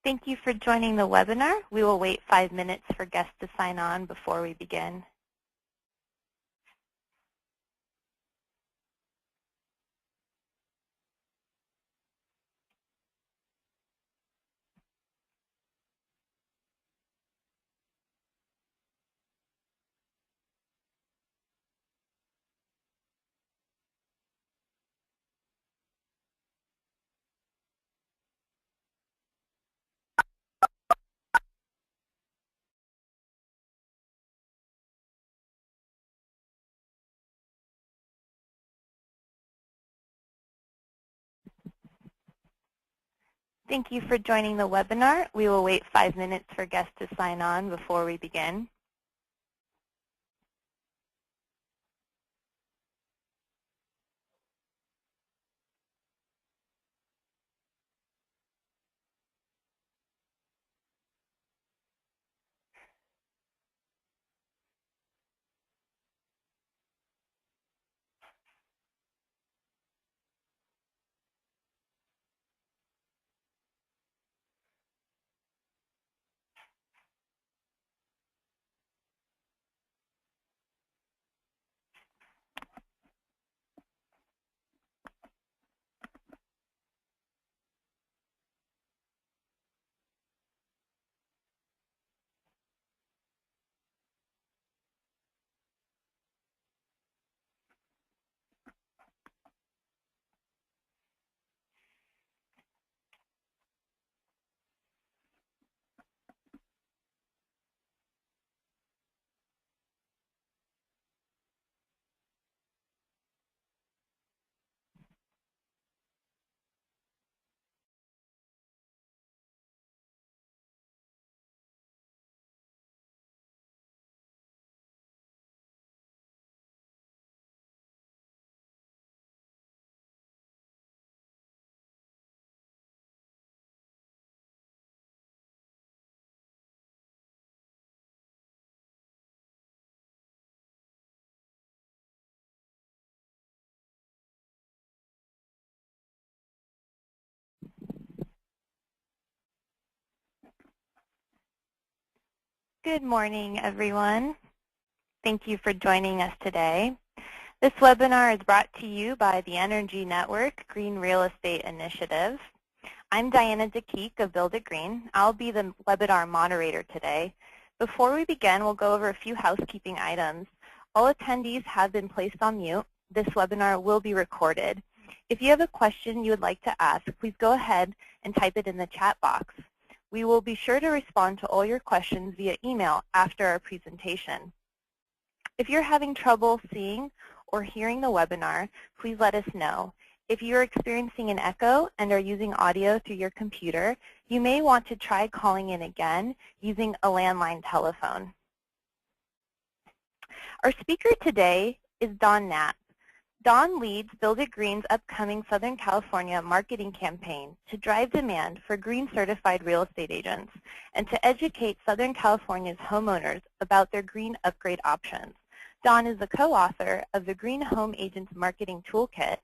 Thank you for joining the webinar. We will wait 5 minutes for guests to sign on before we begin. Thank you for joining the webinar. We will wait 5 minutes for guests to sign on before we begin. Good morning, everyone. Thank you for joining us today. This webinar is brought to you by the Energy Network Green Real Estate Initiative. I'm Diana DeKeek of Build It Green. I'll be the webinar moderator today. Before we begin, we'll go over a few housekeeping items. All attendees have been placed on mute. This webinar will be recorded. If you have a question you would like to ask, please go ahead and type it in the chat box. We will be sure to respond to all your questions via email after our presentation. If you're having trouble seeing or hearing the webinar, please let us know. If you're experiencing an echo and are using audio through your computer, you may want to try calling in again using a landline telephone. Our speaker today is Don Knapp. Don leads Build It Green's upcoming Southern California marketing campaign to drive demand for green certified real estate agents and to educate Southern California's homeowners about their green upgrade options. Don is the co-author of the Green Home Agents Marketing Toolkit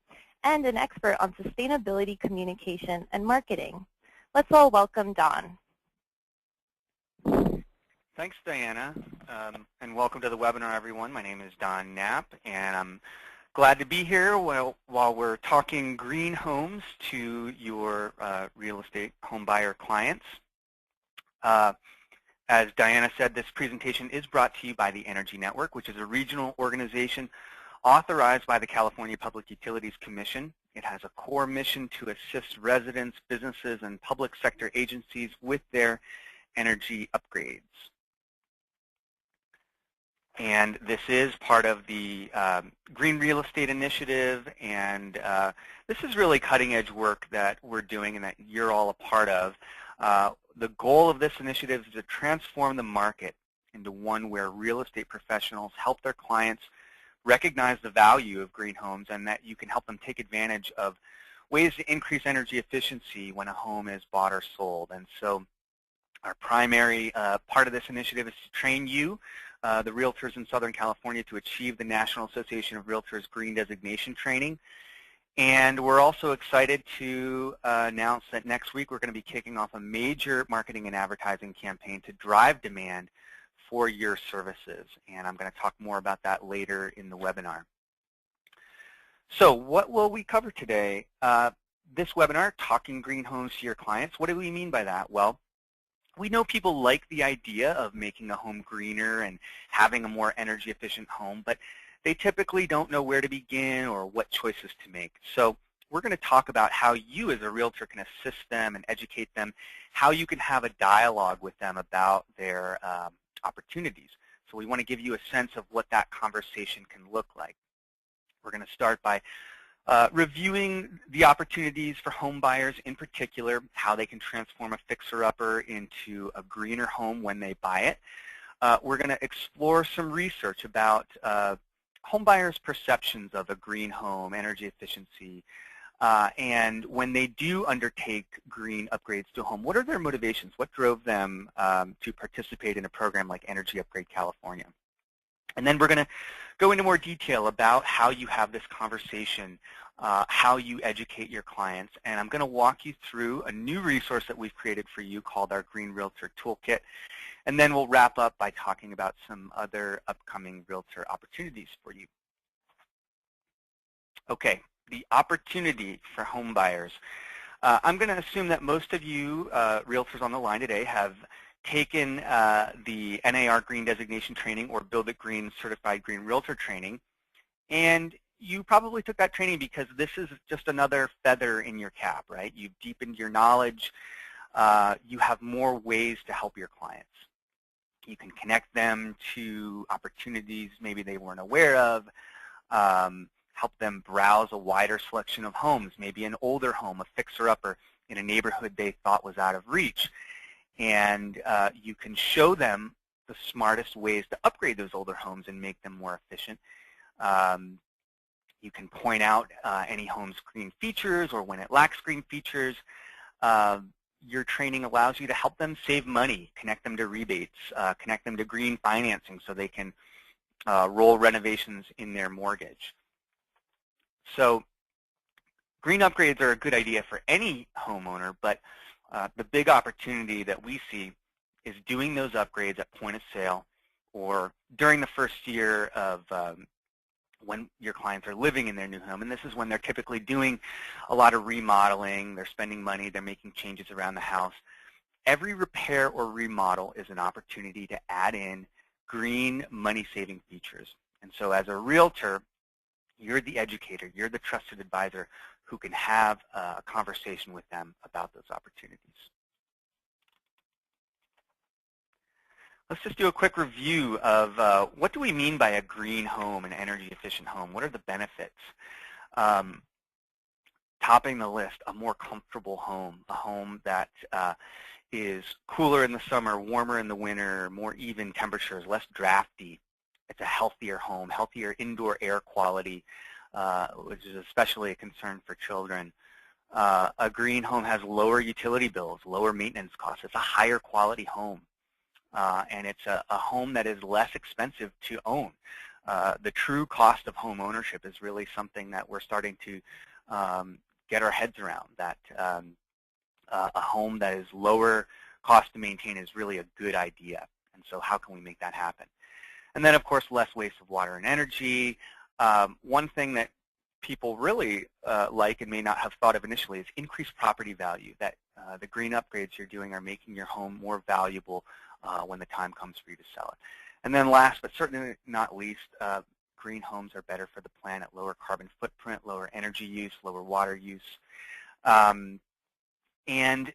and an expert on sustainability communication and marketing. Let's all welcome Don. Thanks, Diana, and welcome to the webinar, everyone. My name is Don Knapp, and I'm glad to be here while we're talking green homes to your real estate home buyer clients. As Diana said, this presentation is brought to you by the Energy Network, which is a regional organization authorized by the California Public Utilities Commission. It has a core mission to assist residents, businesses, and public sector agencies with their energy upgrades. And this is part of the Green Real Estate Initiative, and this is really cutting-edge work that we're doing and that you're all a part of. The goal of this initiative is to transform the market into one where real estate professionals help their clients recognize the value of green homes and that you can help them take advantage of ways to increase energy efficiency when a home is bought or sold. And so our primary part of this initiative is to train you, the Realtors in Southern California, to achieve the National Association of Realtors Green Designation Training. And we're also excited to announce that next week we're going to be kicking off a major marketing and advertising campaign to drive demand for your services. And I'm going to talk more about that later in the webinar. So what will we cover today? This webinar, Talking Green Homes to Your Clients. What do we mean by that? Well, we know people like the idea of making a home greener and having a more energy efficient home, but they typically don't know where to begin or what choices to make. So we're going to talk about how you as a realtor can assist them and educate them, how you can have a dialogue with them about their opportunities. So we want to give you a sense of what that conversation can look like. We're going to start by reviewing the opportunities for home buyers, in particular, how they can transform a fixer-upper into a greener home when they buy it. We're going to explore some research about home buyers' perceptions of a green home, energy efficiency, and when they do undertake green upgrades to a home, what are their motivations? What drove them to participate in a program like Energy Upgrade California? And then we're going to go into more detail about how you have this conversation, how you educate your clients, and I'm going to walk you through a new resource that we've created for you called our Green Realtor Toolkit, and then we'll wrap up by talking about some other upcoming realtor opportunities for you. Okay, the opportunity for home buyers. I'm going to assume that most of you realtors on the line today have taken the NAR Green Designation Training or Build It Green Certified Green Realtor Training, and you probably took that training because this is just another feather in your cap, right? You've deepened your knowledge. You have more ways to help your clients. You can connect them to opportunities maybe they weren't aware of, help them browse a wider selection of homes, maybe an older home, a fixer-upper in a neighborhood they thought was out of reach. And you can show them the smartest ways to upgrade those older homes and make them more efficient. You can point out any home's green features or when it lacks green features. Your training allows you to help them save money, connect them to rebates, connect them to green financing so they can roll renovations in their mortgage. So green upgrades are a good idea for any homeowner, but the big opportunity that we see is doing those upgrades at point of sale or during the first year of when your clients are living in their new home. And this is when they're typically doing a lot of remodeling, they're spending money, they're making changes around the house. Every repair or remodel is an opportunity to add in green money-saving features. And so as a realtor, you're the educator, you're the trusted advisor who can have a conversation with them about those opportunities. Let's just do a quick review of what do we mean by a green home, an energy efficient home? What are the benefits? Topping the list, a more comfortable home, a home that is cooler in the summer, warmer in the winter, more even temperatures, less drafty. It's a healthier home, healthier indoor air quality, which is especially a concern for children. A green home has lower utility bills, lower maintenance costs. It's a higher quality home. And it's a home that is less expensive to own. The true cost of home ownership is really something that we're starting to get our heads around, that a home that is lower cost to maintain is really a good idea. And so how can we make that happen? And then, of course, less waste of water and energy. One thing that people really like and may not have thought of initially is increased property value, that the green upgrades you're doing are making your home more valuable when the time comes for you to sell it. And then last, but certainly not least, green homes are better for the planet, lower carbon footprint, lower energy use, lower water use. And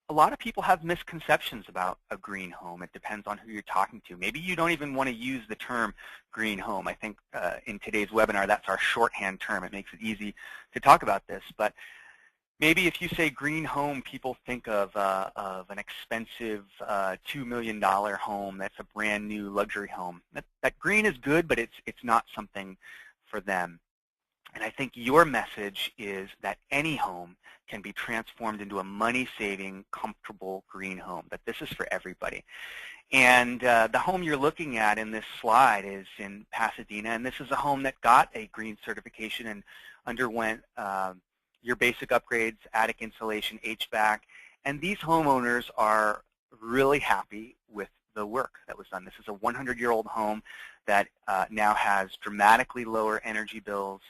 a lot of people have misconceptions about a green home. It depends on who you're talking to. Maybe you don't even want to use the term green home. I think in today's webinar, that's our shorthand term. It makes it easy to talk about this. But maybe if you say green home, people think of an expensive $2 million home that's a brand new luxury home. That green is good, but it's not something for them. And I think your message is that any home can be transformed into a money-saving, comfortable green home, that this is for everybody. And the home you're looking at in this slide is in Pasadena, and this is a home that got a green certification and underwent your basic upgrades, attic insulation, HVAC, and these homeowners are really happy with the work that was done. This is a 100-year-old home that now has dramatically lower energy bills.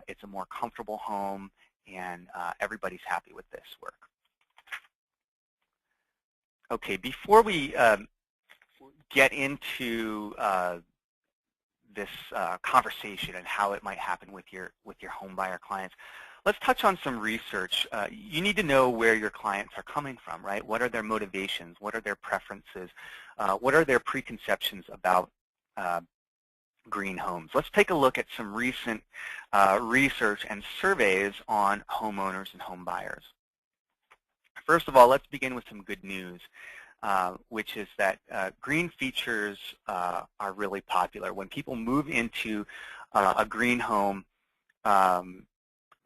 It's a more comfortable home, and everybody's happy with this work. Okay, before we get into this conversation and how it might happen with your home buyer clients, let's touch on some research. You need to know where your clients are coming from, right? What are their motivations? What are their preferences? What are their preconceptions about green homes? Let's take a look at some recent research and surveys on homeowners and home buyers. First of all, let's begin with some good news, which is that green features are really popular. When people move into a green home,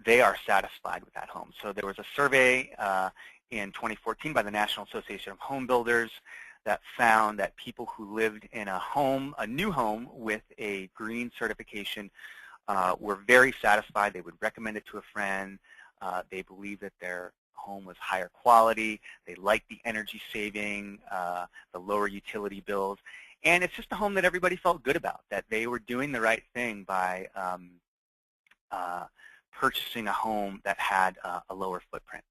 they are satisfied with that home. So there was a survey in 2014 by the National Association of Home Builders that found that people who lived in a new home with a green certification were very satisfied. They would recommend it to a friend. They believed that their home was higher quality. They liked the energy saving, the lower utility bills. And it's just a home that everybody felt good about, that they were doing the right thing by purchasing a home that had a lower footprint.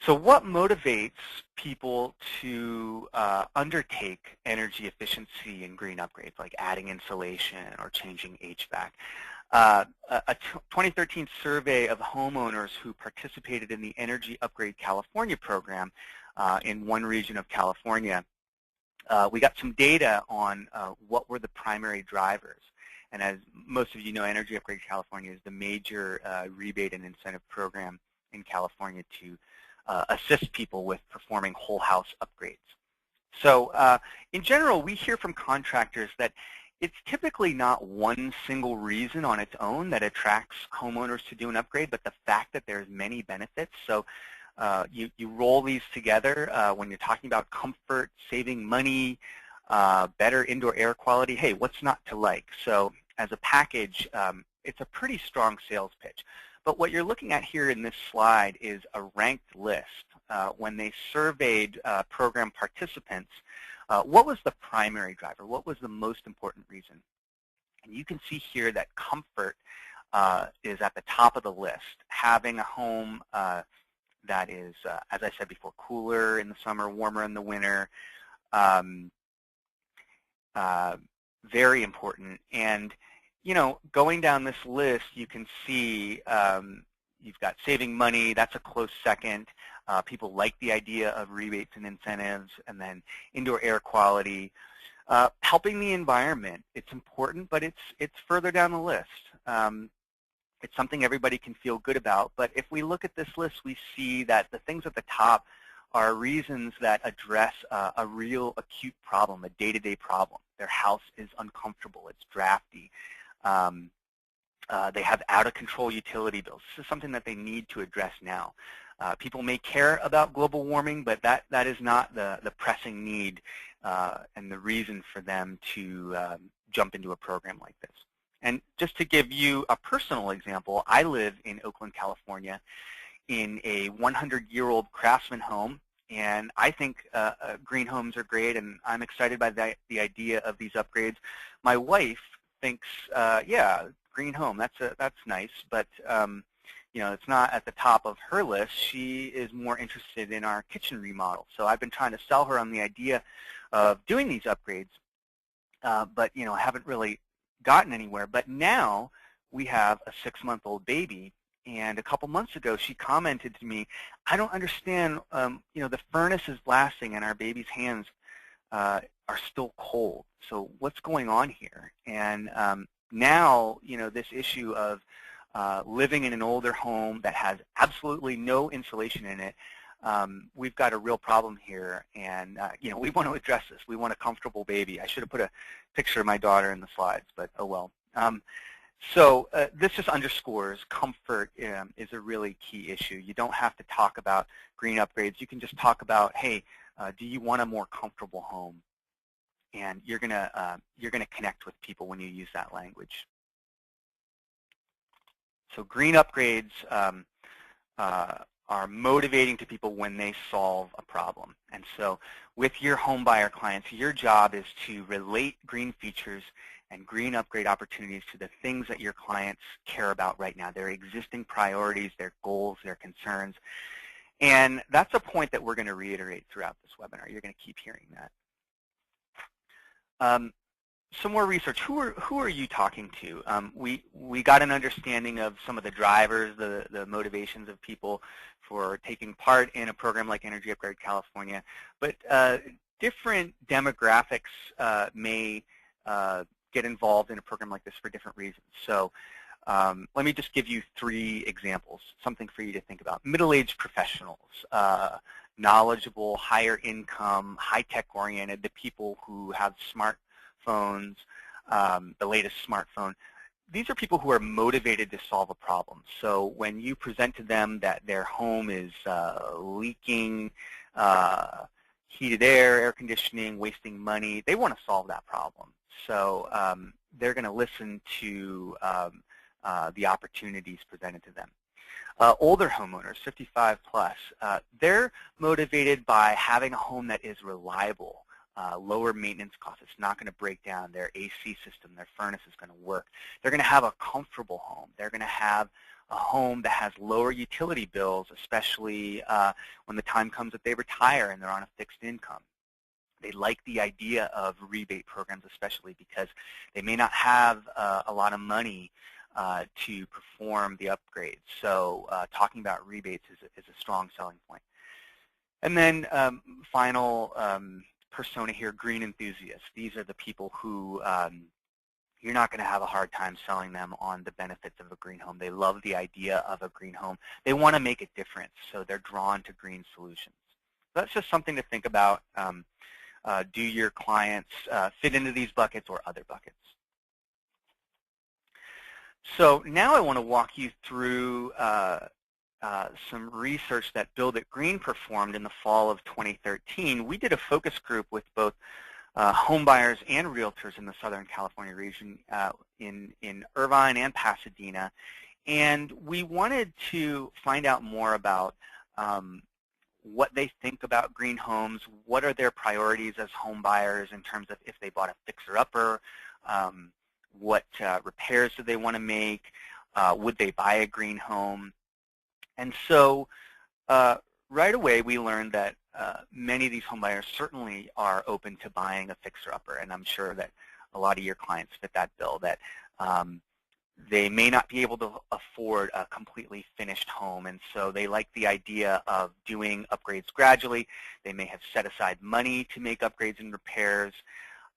So what motivates people to undertake energy efficiency and green upgrades, like adding insulation or changing HVAC? A 2013 survey of homeowners who participated in the Energy Upgrade California program in one region of California, we got some data on what were the primary drivers. And as most of you know, Energy Upgrade California is the major rebate and incentive program in California to assist people with performing whole house upgrades. So in general, we hear from contractors that it's typically not one single reason on its own that attracts homeowners to do an upgrade, but the fact that there's many benefits. So you roll these together when you're talking about comfort, saving money, better indoor air quality. Hey, what's not to like? So as a package, it's a pretty strong sales pitch. But what you're looking at here in this slide is a ranked list. When they surveyed program participants, what was the primary driver? What was the most important reason? And you can see here that comfort is at the top of the list. Having a home that is, as I said before, cooler in the summer, warmer in the winter, very important. And you know, going down this list, you can see you've got saving money. That's a close second. People like the idea of rebates and incentives, and then indoor air quality. Helping the environment, it's important, but it's further down the list. It's something everybody can feel good about, but if we look at this list, we see that the things at the top are reasons that address a real acute problem, a day-to-day problem. Their house is uncomfortable, it's drafty. They have out-of-control utility bills. This is something that they need to address now. People may care about global warming, but that is not the pressing need and the reason for them to jump into a program like this. And just to give you a personal example, I live in Oakland, California, in a 100-year-old Craftsman home, and I think green homes are great, and I'm excited by the idea of these upgrades. My wife thinks, yeah, green home, that's nice, but you know, it's not at the top of her list. She is more interested in our kitchen remodel. So I've been trying to sell her on the idea of doing these upgrades, but you know, I haven't really gotten anywhere. But now we have a 6-month-old baby, and a couple months ago she commented to me, I don't understand, you know, the furnace is blasting and our baby's hands are still cold. So what's going on here? And now, you know, this issue of living in an older home that has absolutely no insulation in it, we've got a real problem here, and you know, we want to address this. We want a comfortable baby. I should have put a picture of my daughter in the slides, but oh well. So this just underscores comfort is a really key issue. You don't have to talk about green upgrades. You can just talk about, hey, do you want a more comfortable home? and you're gonna connect with people when you use that language. So green upgrades are motivating to people when they solve a problem. And so with your home buyer clients, your job is to relate green features and green upgrade opportunities to the things that your clients care about right now, their existing priorities, their goals, their concerns. And that's a point that we're going to reiterate throughout this webinar. You're going to keep hearing that. Some more research. Who are you talking to? We got an understanding of some of the drivers, the motivations of people for taking part in a program like Energy Upgrade California, but different demographics may get involved in a program like this for different reasons. So let me just give you 3 examples, something for you to think about. Middle-aged professionals, knowledgeable, higher income, high-tech oriented, the people who have smartphones, the latest smartphone. These are people who are motivated to solve a problem. So when you present to them that their home is leaking heated air conditioning, wasting money, they want to solve that problem. So they're going to listen to the opportunities presented to them. Older homeowners, 55 plus, they're motivated by having a home that is reliable, lower maintenance costs. It's not going to break down. Their AC system, their furnace is going to work. They're going to have a comfortable home. They're going to have a home that has lower utility bills, especially when the time comes that they retire and they're on a fixed income. They like the idea of rebate programs, especially because they may not have a lot of money to perform the upgrades. So talking about rebates is a strong selling point. And then final persona here, green enthusiasts. These are the people who you're not going to have a hard time selling them on the benefits of a green home. They love the idea of a green home. They want to make a difference, so they're drawn to green solutions. So that's just something to think about. Do your clients fit into these buckets or other buckets? So now I want to walk you through some research that Build It Green performed in the fall of 2013. We did a focus group with both home buyers and realtors in the Southern California region in Irvine and Pasadena. And we wanted to find out more about what they think about green homes, what are their priorities as home buyers in terms of if they bought a fixer-upper, what repairs do they want to make, would they buy a green home. And so right away we learned that many of these home buyers certainly are open to buying a fixer-upper, and I'm sure that a lot of your clients fit that bill, that they may not be able to afford a completely finished home, and so they like the idea of doing upgrades gradually. They may have set aside money to make upgrades and repairs.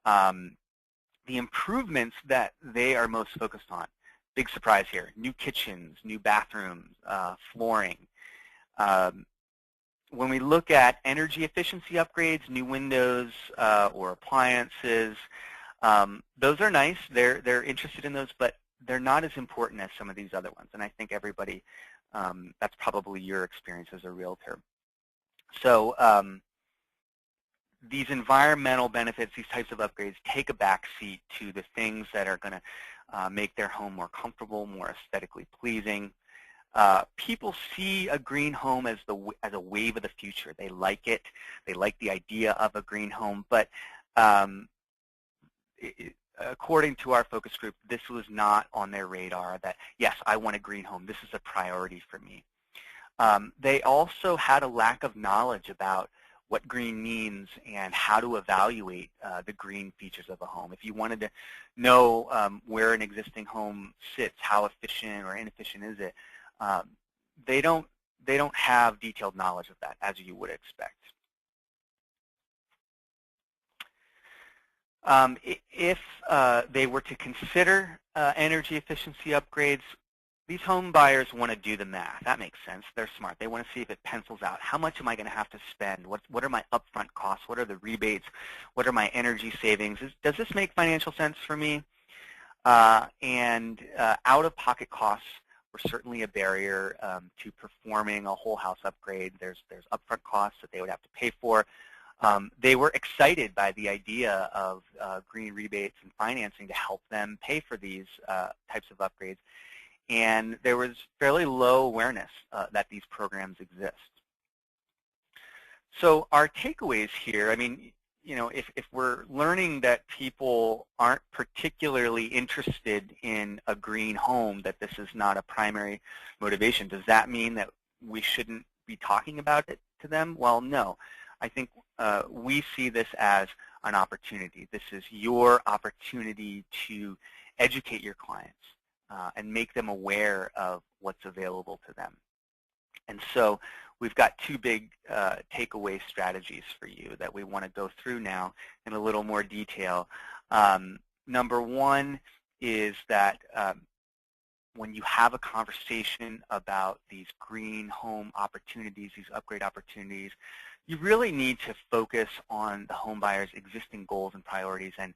The improvements that they are most focused on, big surprise here, new kitchens, new bathrooms, flooring. When we look at energy efficiency upgrades, new windows or appliances, those are nice. They're interested in those, but they're not as important as some of these other ones. And I think everybody, that's probably your experience as a realtor. So these environmental benefits, these types of upgrades, take a back seat to the things that are going to make their home more comfortable, more aesthetically pleasing. People see a green home as a wave of the future. They like it. They like the idea of a green home. But according to our focus group, this was not on their radar that, yes, I want a green home. This is a priority for me. They also had a lack of knowledge about what green means and how to evaluate the green features of a home. If you wanted to know where an existing home sits, how efficient or inefficient is it, they don't have detailed knowledge of that, as you would expect. If they were to consider energy efficiency upgrades, these home buyers want to do the math. That makes sense. They're smart. They want to see if it pencils out. How much am I going to have to spend? What are my upfront costs? What are the rebates? What are my energy savings? Does this make financial sense for me? And out-of-pocket costs were certainly a barrier to performing a whole house upgrade. There's upfront costs that they would have to pay for. they were excited by the idea of green rebates and financing to help them pay for these types of upgrades. And there was fairly low awareness that these programs exist. So our takeaways here, I mean, you know, if we're learning that people aren't particularly interested in a green home, that this is not a primary motivation, does that mean that we shouldn't be talking about it to them? Well, no. I think we see this as an opportunity. This is your opportunity to educate your clients and make them aware of what's available to them. And so we've got two big takeaway strategies for you that we want to go through now in a little more detail. Number one is that when you have a conversation about these green home opportunities, these upgrade opportunities, you really need to focus on the home buyer's existing goals and priorities and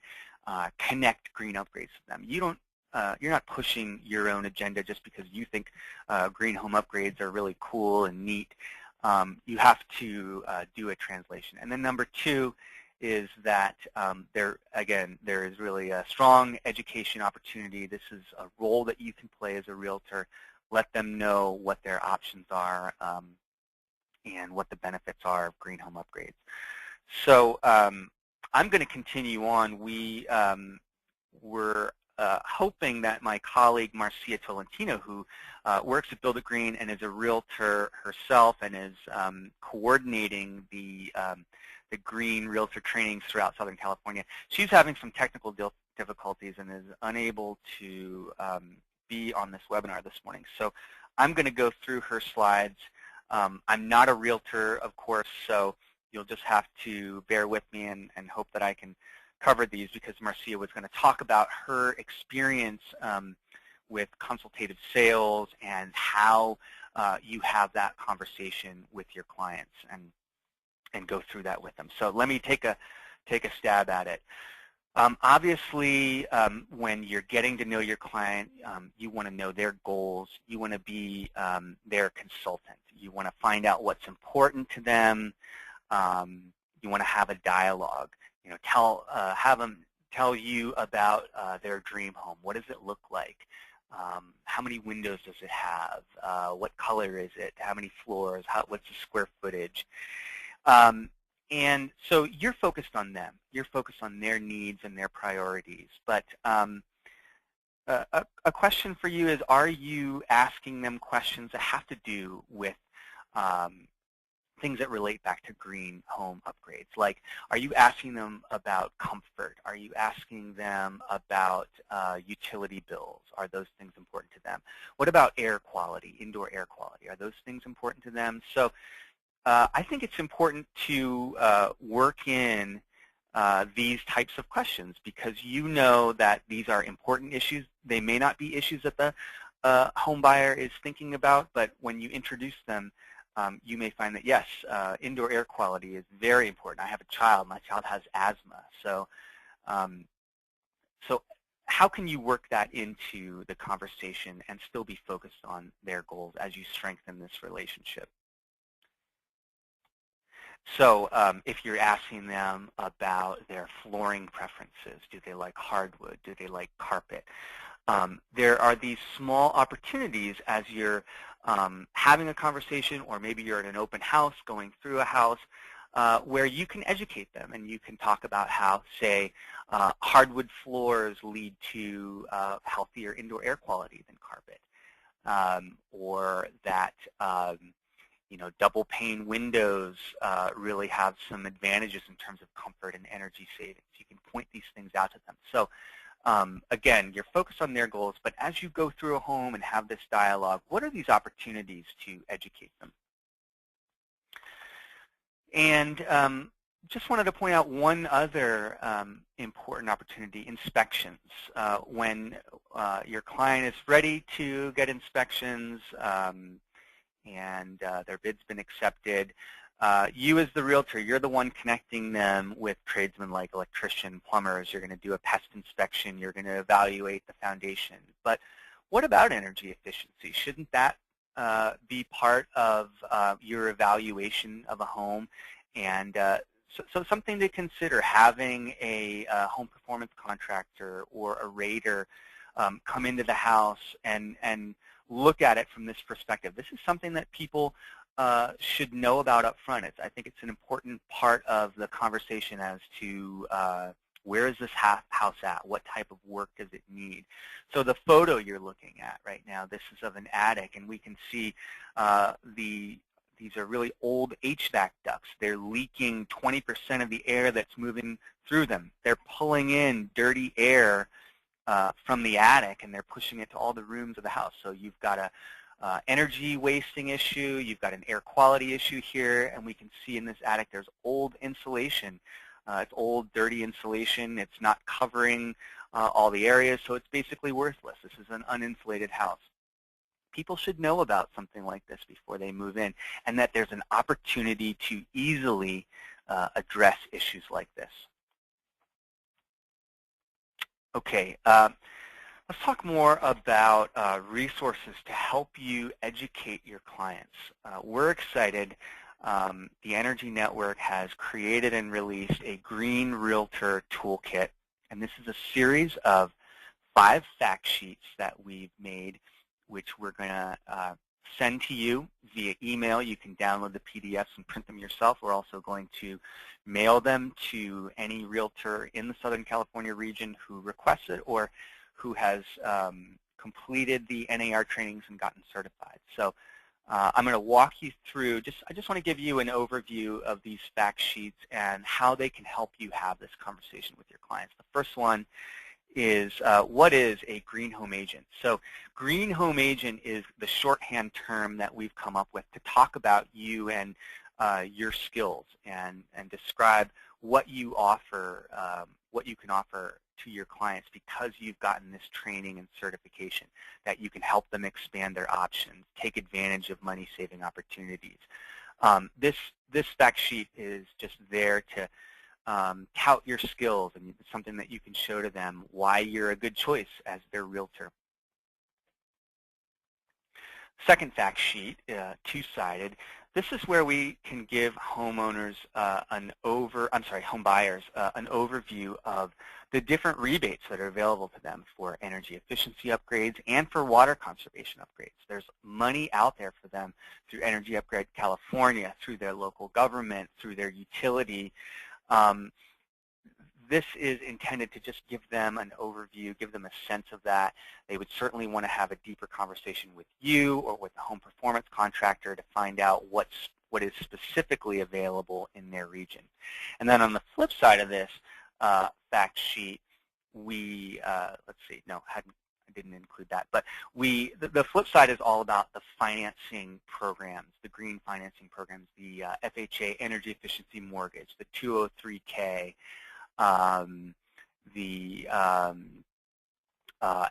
connect green upgrades to them. You're not pushing your own agenda just because you think green home upgrades are really cool and neat. You have to do a translation. And then number two is that there is really a strong education opportunity. This is a role that you can play as a realtor. Let them know what their options are and what the benefits are of green home upgrades. So I'm going to continue on. We're hoping that my colleague Marcia Tolentino, who works at Build It Green and is a realtor herself and is coordinating the green realtor trainings throughout Southern California, she's having some technical difficulties and is unable to be on this webinar this morning. So I'm going to go through her slides. I'm not a realtor, of course, so you'll just have to bear with me and hope that I can cover these, because Marcia was going to talk about her experience with consultative sales and how you have that conversation with your clients and go through that with them. So let me take a stab at it. Obviously, when you're getting to know your client, you want to know their goals. You want to be their consultant. You want to find out what's important to them. You want to have a dialogue. You know, have them tell you about their dream home. What does it look like? How many windows does it have? What color is it? How many floors? What's the square footage? And so you're focused on them. You're focused on their needs and their priorities. But a question for you is, are you asking them questions that have to do with things that relate back to green home upgrades? Like, are you asking them about comfort? Are you asking them about utility bills? Are those things important to them? What about air quality, indoor air quality? Are those things important to them? So I think it's important to work in these types of questions, because you know that these are important issues. They may not be issues that the home buyer is thinking about, but when you introduce them, you may find that, yes, indoor air quality is very important. I have a child. My child has asthma. So, so how can you work that into the conversation and still be focused on their goals as you strengthen this relationship? So if you're asking them about their flooring preferences, do they like hardwood? Do they like carpet? There are these small opportunities as you're having a conversation, or maybe you're at an open house going through a house, where you can educate them and you can talk about how, say, hardwood floors lead to healthier indoor air quality than carpet, or that you know, double pane windows really have some advantages in terms of comfort and energy savings. You can point these things out to them. So again, you're focused on their goals, but as you go through a home and have this dialogue, what are these opportunities to educate them? And just wanted to point out one other important opportunity: inspections. When your client is ready to get inspections and their bid's been accepted, you as the realtor, you're the one connecting them with tradesmen like electrician, plumbers. You're going to do a pest inspection. You're going to evaluate the foundation. But what about energy efficiency? Shouldn't that be part of your evaluation of a home? And so something to consider, having a home performance contractor or a rater come into the house and look at it from this perspective. This is something that people should know about up front. I think it's an important part of the conversation as to where is this house at? What type of work does it need? So the photo you're looking at right now, this is of an attic, and we can see these are really old HVAC ducts. They're leaking 20% of the air that's moving through them. They're pulling in dirty air from the attic, and they're pushing it to all the rooms of the house. So you've got a energy wasting issue, you've got an air quality issue here, and we can see in this attic there's old insulation. It's old, dirty insulation. It's not covering all the areas, so it's basically worthless. This is an uninsulated house. People should know about something like this before they move in, and that there's an opportunity to easily address issues like this. Okay, let's talk more about resources to help you educate your clients. We're excited. The Energy Network has created and released a Green Realtor Toolkit, and this is a series of 5 fact sheets that we've made, which we're going to send to you via email. You can download the PDFs and print them yourself. We're also going to mail them to any realtor in the Southern California region who requests it or who has completed the NAR trainings and gotten certified. So I'm going to walk you through, I just want to give you an overview of these fact sheets and how they can help you have this conversation with your clients. The first one is what is a green home agent? So green home agent is the shorthand term that we've come up with to talk about you and your skills and describe what you offer, what you can offer to your clients because you've gotten this training and certification, that you can help them expand their options, take advantage of money-saving opportunities. This fact sheet is just there to tout your skills, and it's something that you can show to them why you're a good choice as their realtor. Second fact sheet, two-sided. This is where we can give homeowners home buyers an overview of the different rebates that are available to them for energy efficiency upgrades and for water conservation upgrades. There's money out there for them through Energy Upgrade California, through their local government, through their utility. This is intended to just give them an overview, give them a sense of that. They would certainly want to have a deeper conversation with you or with the home performance contractor to find out what is specifically available in their region. And then on the flip side of this fact sheet, we, let's see, no, I didn't include that, but the flip side is all about the financing programs, the green financing programs, the FHA energy efficiency mortgage, the 203K, the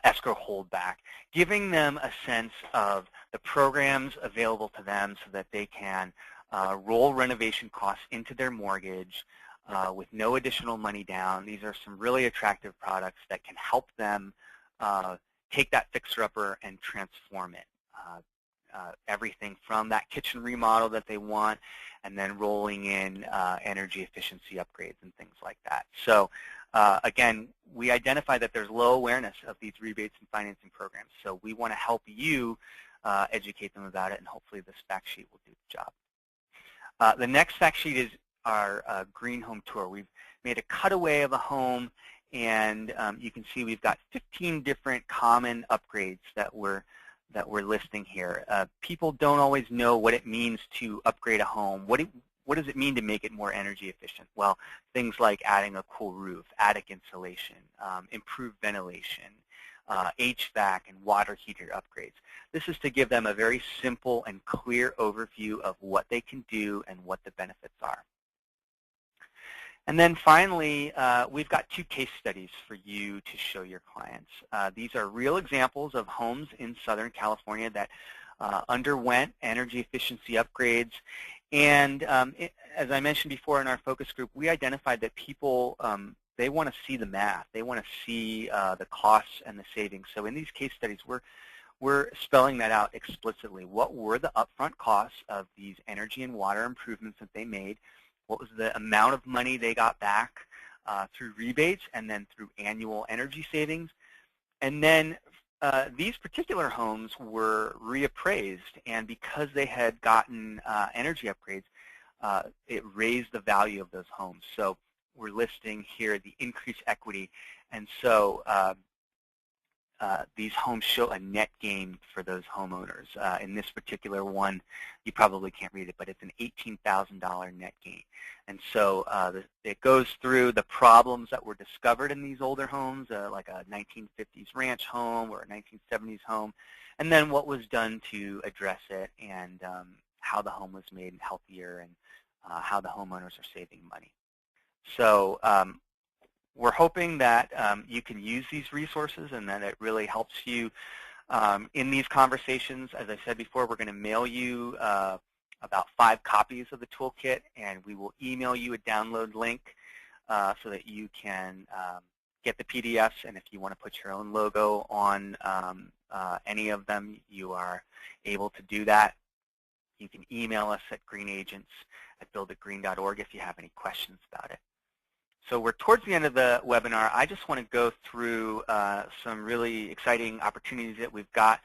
escrow holdback, giving them a sense of the programs available to them so that they can roll renovation costs into their mortgage with no additional money down. These are some really attractive products that can help them take that fixer-upper and transform it. Everything from that kitchen remodel that they want, and then rolling in energy efficiency upgrades and things like that. So again, we identify that there's low awareness of these rebates and financing programs. So we want to help you educate them about it, and hopefully this fact sheet will do the job. The next fact sheet is our green home tour. We've made a cutaway of a home, and you can see we've got 15 different common upgrades that we're listing here. People don't always know what it means to upgrade a home. What does it mean to make it more energy efficient? Well, things like adding a cool roof, attic insulation, improved ventilation, HVAC and water heater upgrades. This is to give them a very simple and clear overview of what they can do and what the benefits are. And then finally, we've got 2 case studies for you to show your clients. These are real examples of homes in Southern California that underwent energy efficiency upgrades. And as I mentioned before in our focus group, we identified that people, they want to see the math. They want to see the costs and the savings. So in these case studies, we're spelling that out explicitly. What were the upfront costs of these energy and water improvements that they made? what was the amount of money they got back through rebates and then through annual energy savings. And then these particular homes were reappraised, and because they had gotten energy upgrades, it raised the value of those homes. So we're listing here the increased equity, and so these homes show a net gain for those homeowners. In this particular one, you probably can't read it, but it's an $18,000 net gain. And so it goes through the problems that were discovered in these older homes, like a 1950s ranch home or a 1970s home, and then what was done to address it, and how the home was made healthier, and how the homeowners are saving money. So we're hoping that you can use these resources and that it really helps you in these conversations. As I said before, we're going to mail you about 5 copies of the toolkit, and we will email you a download link so that you can get the PDFs, and if you want to put your own logo on any of them, you are able to do that. You can email us at greenagents@builditgreen.org if you have any questions about it. So we're towards the end of the webinar. I just want to go through some really exciting opportunities that we've got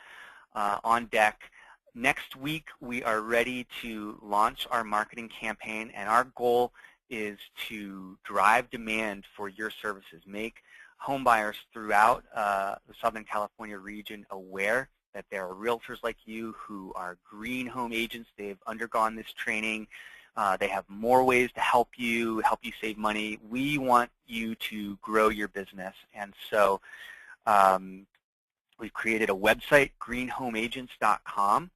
on deck. Next week, we are ready to launch our marketing campaign, and our goal is to drive demand for your services, make home buyers throughout the Southern California region aware that there are realtors like you who are green home agents. They've undergone this training. They have more ways to help you save money. We want you to grow your business, and so we've created a website, greenhomeagents.com,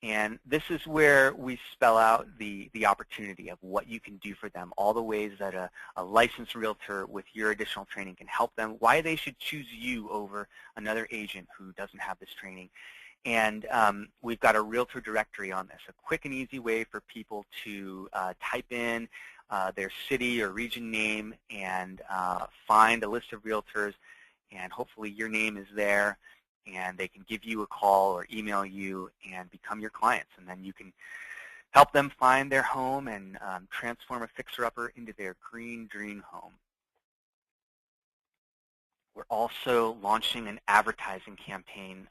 and this is where we spell out the opportunity of what you can do for them, all the ways that a licensed realtor with your additional training can help them, why they should choose you over another agent who doesn't have this training. And we've got a realtor directory on this, a quick and easy way for people to type in their city or region name and find a list of realtors, and hopefully your name is there, and they can give you a call or email you and become your clients, and then you can help them find their home and transform a fixer-upper into their green dream home. We're also launching an advertising campaign,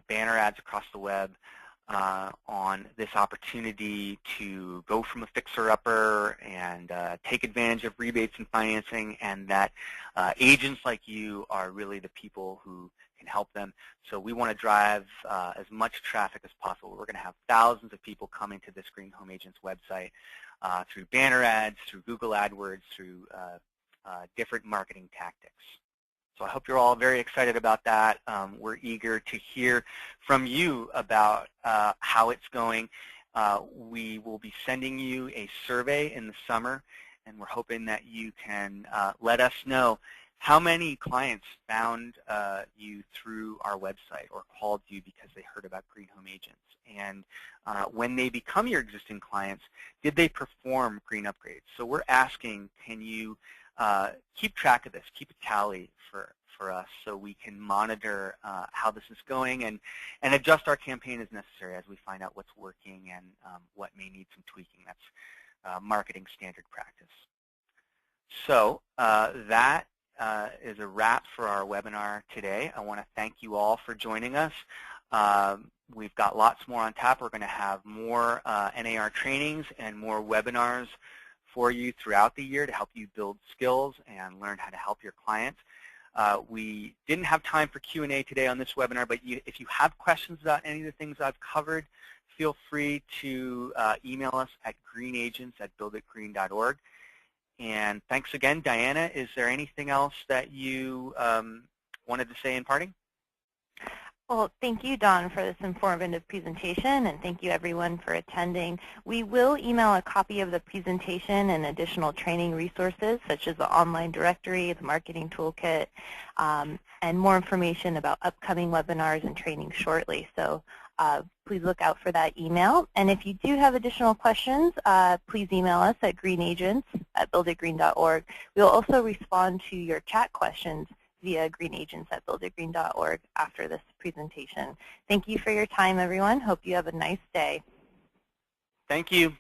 banner ads across the web on this opportunity to go from a fixer-upper and take advantage of rebates and financing, and that agents like you are really the people who can help them. So we want to drive as much traffic as possible. We're going to have thousands of people coming to this Green Home Agents website through banner ads, through Google AdWords, through different marketing tactics. So I hope you're all very excited about that. We're eager to hear from you about how it's going. We will be sending you a survey in the summer, and we're hoping that you can let us know how many clients found you through our website or called you because they heard about Green Home Agents. And when they become your existing clients, did they perform green upgrades? So we're asking, can you keep track of this, keep a tally for us so we can monitor how this is going and adjust our campaign as necessary as we find out what's working and what may need some tweaking. That's marketing standard practice. So that is a wrap for our webinar today. I want to thank you all for joining us. We've got lots more on tap. We're going to have more NAR trainings and more webinars for you throughout the year to help you build skills and learn how to help your clients. We didn't have time for Q&A today on this webinar, but if you have questions about any of the things I've covered, feel free to email us at greenagents@builditgreen.org. And thanks again, Diana. Is there anything else that you wanted to say in parting? Well, thank you, Don, for this informative presentation, and thank you, everyone, for attending. We will email a copy of the presentation and additional training resources, such as the online directory, the marketing toolkit, and more information about upcoming webinars and training shortly. So please look out for that email. And if you do have additional questions, please email us at greenagents@builditgreen.org. We'll also respond to your chat questions via greenagents@builditgreen.org after this presentation. Thank you for your time, everyone. Hope you have a nice day. Thank you.